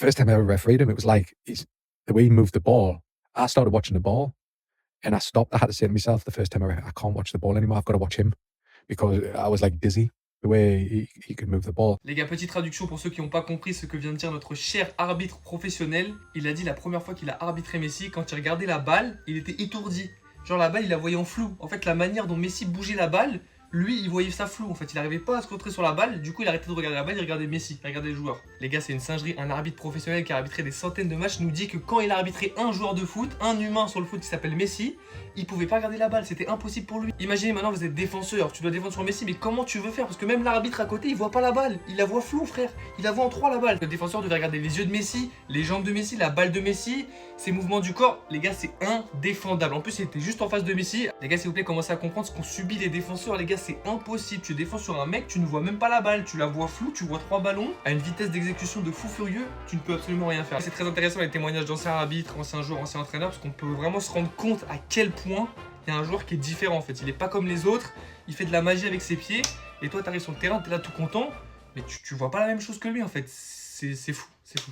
first time I ever refereed him, it was like the way he moved the ball. I started watching the ball and I stopped. I had to say to myself the first time I can't watch the ball anymore. I've got to watch him because I was like dizzy the way he could move the ball. Les gars, petite traduction pour ceux qui n'ont pas compris ce que vient de dire notre cher arbitre professionnel. Il a dit la première fois qu'il a arbitré Messi, quand il regardait la balle, il était étourdi. Genre la balle, il la voyait en flou. En fait, la manière dont Messi bougeait la balle, lui, il voyait ça flou. En fait, il n'arrivait pas à se concentrer sur la balle. Du coup, il arrêtait de regarder la balle, il regardait Messi, il regardait les joueurs. Les gars, c'est une singerie. Un arbitre professionnel qui a arbitré des centaines de matchs nous dit que quand il a arbitré un joueur de foot, un humain sur le foot qui s'appelle Messi, il pouvait pas regarder la balle. C'était impossible pour lui. Imaginez maintenant, vous êtes défenseur, tu dois défendre sur Messi, mais comment tu veux faire? Parce que même l'arbitre à côté, il voit pas la balle. Il la voit floue, frère. Il la voit en 3 la balle. Le défenseur devait regarder les yeux de Messi, les jambes de Messi, la balle de Messi, ses mouvements du corps. Les gars, c'est indéfendable. En plus, il était juste en face de Messi. Les gars, s'il vous plaît, commencez à comprendre ce qu'ont subi les défenseurs. Les gars, c'est impossible. Tu défends sur un mec, tu ne vois même pas la balle. Tu la vois floue, tu vois 3 ballons. À une vitesse d'exécution de fou furieux, tu ne peux absolument rien faire. C'est très intéressant les témoignages d'anciens arbitres, anciens joueurs, anciens entraîneurs, parce qu'on peut vraiment se rendre compte à quel point il y a un joueur qui est différent en fait. Il est pas comme les autres, il fait de la magie avec ses pieds. Et toi, tu arrives sur le terrain, tu es là tout content, mais tu vois pas la même chose que lui en fait. C'est fou, c'est fou.